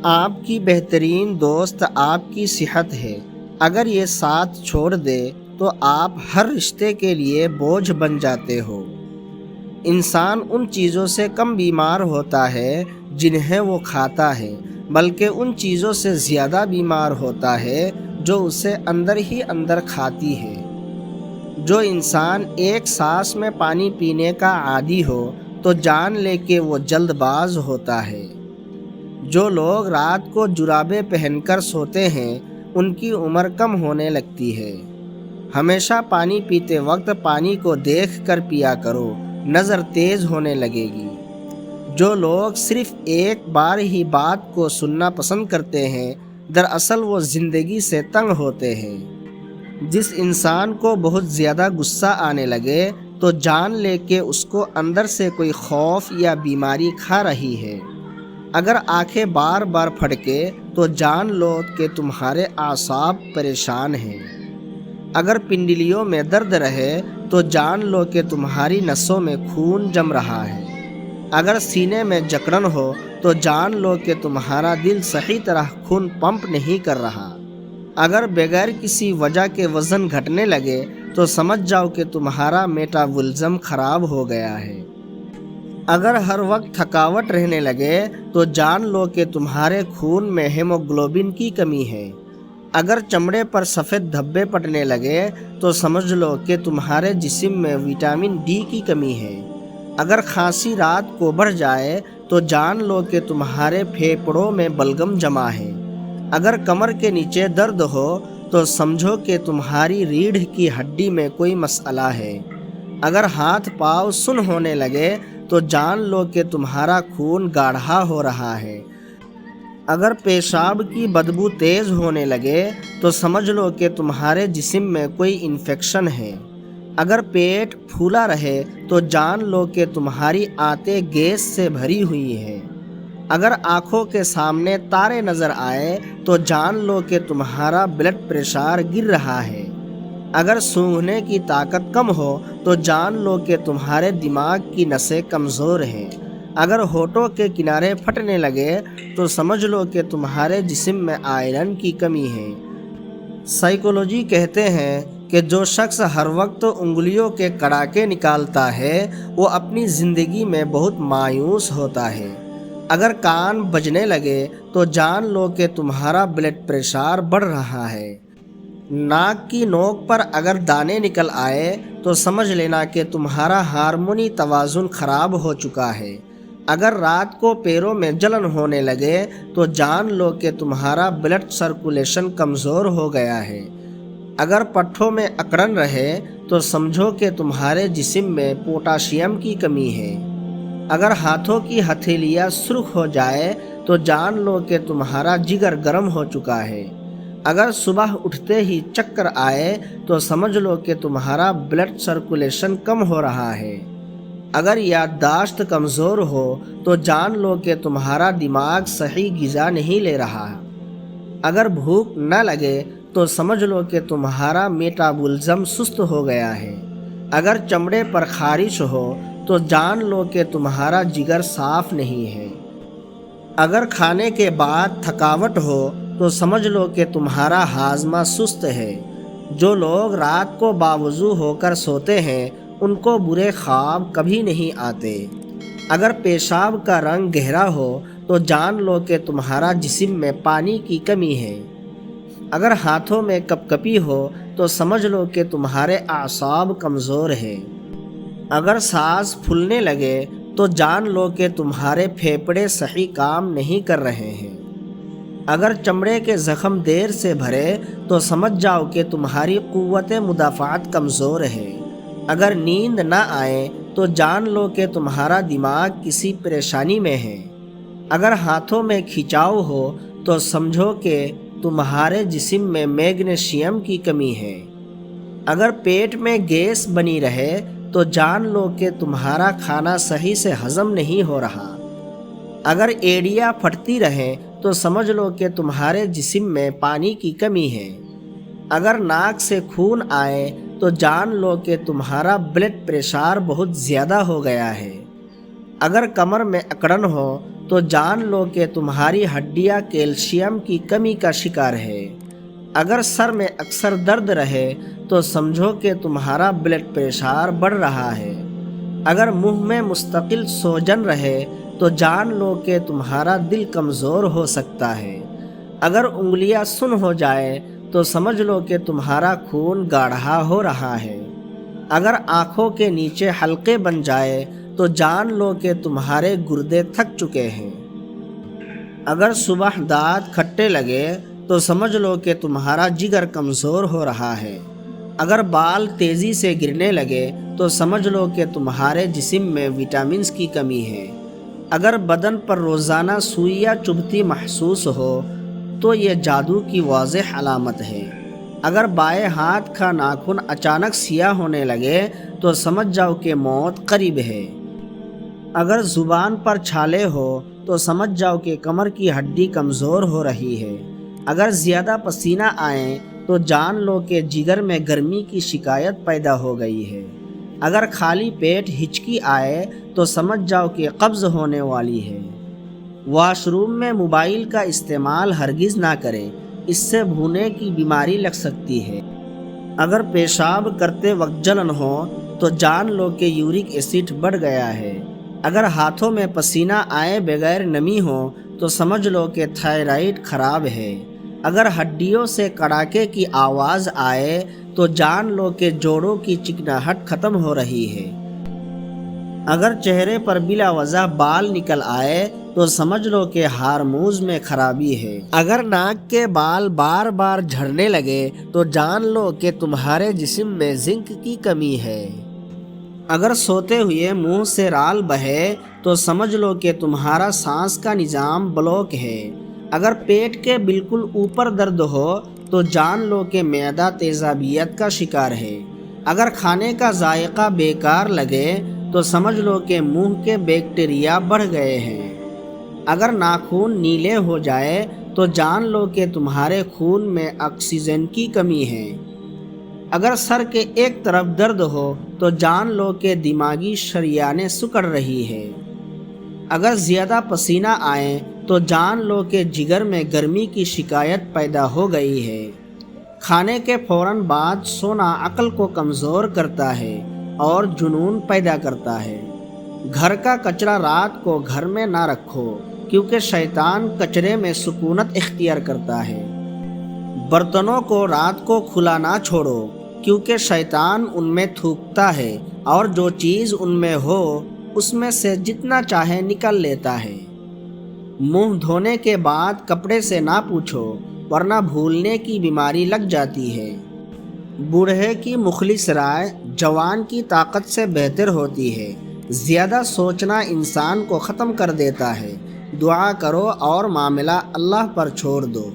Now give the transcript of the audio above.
آپ کی بہترین دوست آپ کی صحت ہے۔ اگر یہ ساتھ چھوڑ دے تو آپ ہر رشتے کے لیے بوجھ بن جاتے ہو۔ انسان ان چیزوں سے کم بیمار ہوتا ہے جنہیں وہ کھاتا ہے، بلکہ ان چیزوں سے زیادہ بیمار ہوتا ہے جو اسے اندر ہی اندر کھاتی ہے۔ جو انسان ایک سانس میں پانی پینے کا عادی ہو تو جان لے کہ وہ جلد باز ہوتا ہے۔ جو لوگ رات کو جرابیں پہن کر سوتے ہیں ان کی عمر کم ہونے لگتی ہے۔ ہمیشہ پانی پیتے وقت پانی کو دیکھ کر پیا کرو، نظر تیز ہونے لگے گی۔ جو لوگ صرف ایک بار ہی بات کو سننا پسند کرتے ہیں دراصل وہ زندگی سے تنگ ہوتے ہیں۔ جس انسان کو بہت زیادہ غصہ آنے لگے تو جان لے کہ اس کو اندر سے کوئی خوف یا بیماری کھا رہی ہے۔ اگر آنکھیں بار بار پھٹکے تو جان لو کہ تمہارے اعصاب پریشان ہیں۔ اگر پنڈلیوں میں درد رہے تو جان لو کہ تمہاری نسوں میں خون جم رہا ہے۔ اگر سینے میں جکڑن ہو تو جان لو کہ تمہارا دل صحیح طرح خون پمپ نہیں کر رہا۔ اگر بغیر کسی وجہ کے وزن گھٹنے لگے تو سمجھ جاؤ کہ تمہارا میٹابولزم خراب ہو گیا ہے۔ اگر ہر وقت تھکاوٹ رہنے لگے تو جان لو کہ تمہارے خون میں ہیموگلوبن کی کمی ہے۔ اگر چمڑے پر سفید دھبے پڑنے لگے تو سمجھ لو کہ تمہارے جسم میں وٹامن ڈی کی کمی ہے۔ اگر کھانسی رات کو بڑھ جائے تو جان لو کہ تمہارے پھیپھڑوں میں بلغم جمع ہے۔ اگر کمر کے نیچے درد ہو تو سمجھو کہ تمہاری ریڑھ کی ہڈی میں کوئی مسئلہ ہے۔ اگر ہاتھ پاؤں سن ہونے لگے تو جان لو کہ تمہارا خون گاڑھا ہو رہا ہے۔ اگر پیشاب کی بدبو تیز ہونے لگے تو سمجھ لو کہ تمہارے جسم میں کوئی انفیکشن ہے۔ اگر پیٹ پھولا رہے تو جان لو کہ تمہاری آنتیں گیس سے بھری ہوئی ہیں۔ اگر آنکھوں کے سامنے تارے نظر آئے تو جان لو کہ تمہارا بلڈ پریشر گر رہا ہے۔ اگر سونگھنے کی طاقت کم ہو تو جان لو کہ تمہارے دماغ کی نسیں کمزور ہیں۔ اگر ہونٹوں کے کنارے پھٹنے لگے تو سمجھ لو کہ تمہارے جسم میں آئرن کی کمی ہے۔ سائیکولوجی کہتے ہیں کہ جو شخص ہر وقت انگلیوں کے کڑاکے نکالتا ہے وہ اپنی زندگی میں بہت مایوس ہوتا ہے۔ اگر کان بجنے لگے تو جان لو کہ تمہارا بلڈ پریشر بڑھ رہا ہے۔ ناک کی نوک پر اگر دانے نکل آئے تو سمجھ لینا کہ تمہارا ہارمونی توازن خراب ہو چکا ہے۔ اگر رات کو پیروں میں جلن ہونے لگے تو جان لو کہ تمہارا بلڈ سرکولیشن کمزور ہو گیا ہے۔ اگر پٹھوں میں اکڑن رہے تو سمجھو کہ تمہارے جسم میں پوٹاشیم کی کمی ہے۔ اگر ہاتھوں کی ہتھیلیاں سرخ ہو جائے تو جان لو کہ تمہارا جگر گرم ہو چکا ہے۔ اگر صبح اٹھتے ہی چکر آئے تو سمجھ لو کہ تمہارا بلڈ سرکولیشن کم ہو رہا ہے۔ اگر یادداشت کمزور ہو تو جان لو کہ تمہارا دماغ صحیح غذا نہیں لے رہا۔ اگر بھوک نہ لگے تو سمجھ لو کہ تمہارا میٹابولزم سست ہو گیا ہے۔ اگر چمڑے پر خارش ہو تو جان لو کہ تمہارا جگر صاف نہیں ہے۔ اگر کھانے کے بعد تھکاوٹ ہو تو سمجھ لو کہ تمہارا ہاضمہ سست ہے۔ جو لوگ رات کو باوضو ہو کر سوتے ہیں ان کو برے خواب کبھی نہیں آتے۔ اگر پیشاب کا رنگ گہرا ہو تو جان لو کہ تمہارا جسم میں پانی کی کمی ہے۔ اگر ہاتھوں میں کپکپی ہو تو سمجھ لو کہ تمہارے اعصاب کمزور ہیں۔ اگر سانس پھولنے لگے تو جان لو کہ تمہارے پھیپھڑے صحیح کام نہیں کر رہے ہیں۔ اگر چمڑے کے زخم دیر سے بھرے تو سمجھ جاؤ کہ تمہاری قوت مدافعت کمزور ہے۔ اگر نیند نہ آئے تو جان لو کہ تمہارا دماغ کسی پریشانی میں ہے۔ اگر ہاتھوں میں کھچاؤ ہو تو سمجھو کہ تمہارے جسم میں میگنیشیم کی کمی ہے۔ اگر پیٹ میں گیس بنی رہے تو جان لو کہ تمہارا کھانا صحیح سے ہضم نہیں ہو رہا۔ اگر ایڑیاں پھٹتی رہیں تو سمجھ لو کہ تمہارے جسم میں پانی کی کمی ہے۔ اگر ناک سے خون آئے تو جان لو کہ تمہارا بلڈ پریشر بہت زیادہ ہو گیا ہے۔ اگر کمر میں اکڑن ہو تو جان لو کہ تمہاری ہڈیاں کیلشیم کی کمی کا شکار ہے۔ اگر سر میں اکثر درد رہے تو سمجھو کہ تمہارا بلڈ پریشر بڑھ رہا ہے۔ اگر منہ میں مستقل سوجن رہے تو جان لو کہ تمہارا دل کمزور ہو سکتا ہے۔ اگر انگلیاں سن ہو جائے تو سمجھ لو کہ تمہارا خون گاڑھا ہو رہا ہے۔ اگر آنکھوں کے نیچے حلقے بن جائے تو جان لو کہ تمہارے گردے تھک چکے ہیں۔ اگر صبح دانت کھٹے لگے تو سمجھ لو کہ تمہارا جگر کمزور ہو رہا ہے۔ اگر بال تیزی سے گرنے لگے تو سمجھ لو کہ تمہارے جسم میں وٹامنز کی کمی ہے۔ اگر بدن پر روزانہ سوئیاں چبھتی محسوس ہو تو یہ جادو کی واضح علامت ہے۔ اگر بائیں ہاتھ کا ناخن اچانک سیاہ ہونے لگے تو سمجھ جاؤ کہ موت قریب ہے۔ اگر زبان پر چھالے ہو تو سمجھ جاؤ کہ کمر کی ہڈی کمزور ہو رہی ہے۔ اگر زیادہ پسینہ آئے تو جان لو کہ جگر میں گرمی کی شکایت پیدا ہو گئی ہے۔ اگر خالی پیٹ ہچکی آئے تو سمجھ جاؤ کہ قبض ہونے والی ہے۔ واش روم میں موبائل کا استعمال ہرگز نہ کریں، اس سے بھونے کی بیماری لگ سکتی ہے۔ اگر پیشاب کرتے وقت جلن ہو تو جان لو کہ یورک ایسڈ بڑھ گیا ہے۔ اگر ہاتھوں میں پسینہ آئے بغیر نمی ہو تو سمجھ لو کہ تھائرائیڈ خراب ہے۔ اگر ہڈیوں سے کڑاکے کی آواز آئے تو جان لو کہ جوڑوں کی چکناہٹ ختم ہو رہی ہے۔ اگر چہرے پر بلا وجہ بال نکل آئے تو سمجھ لو کہ ہارمونز میں خرابی ہے۔ اگر ناک کے بال بار بار جھڑنے لگے تو جان لو کہ تمہارے جسم میں زنک کی کمی ہے۔ اگر سوتے ہوئے منہ سے رال بہے تو سمجھ لو کہ تمہارا سانس کا نظام بلاک ہے۔ اگر پیٹ کے بالکل اوپر درد ہو تو جان لو کہ معدہ تیزابیت کا شکار ہے۔ اگر کھانے کا ذائقہ بیکار لگے تو سمجھ لو کہ منہ کے بیکٹیریا بڑھ گئے ہیں۔ اگر ناخن نیلے ہو جائے تو جان لو کہ تمہارے خون میں آکسیجن کی کمی ہے۔ اگر سر کے ایک طرف درد ہو تو جان لو کہ دماغی شریانیں سکڑ رہی ہے۔ اگر زیادہ پسینہ آئے تو جان لو کہ جگر میں گرمی کی شکایت پیدا ہو گئی ہے۔ کھانے کے فوراً بعد سونا عقل کو کمزور کرتا ہے اور جنون پیدا کرتا ہے۔ گھر کا کچرا رات کو گھر میں نہ رکھو کیونکہ شیطان کچرے میں سکونت اختیار کرتا ہے۔ برتنوں کو رات کو کھلا نہ چھوڑو کیونکہ شیطان ان میں تھوکتا ہے اور جو چیز ان میں ہو اس میں سے جتنا چاہے نکل لیتا ہے۔ منہ دھونے کے بعد کپڑے سے نہ پوچھو ورنہ بھولنے کی بیماری لگ جاتی ہے۔ بوڑھے کی مخلص رائے جوان کی طاقت سے بہتر ہوتی ہے۔ زیادہ سوچنا انسان کو ختم کر دیتا ہے۔ دعا کرو اور معاملہ اللہ پر چھوڑ دو۔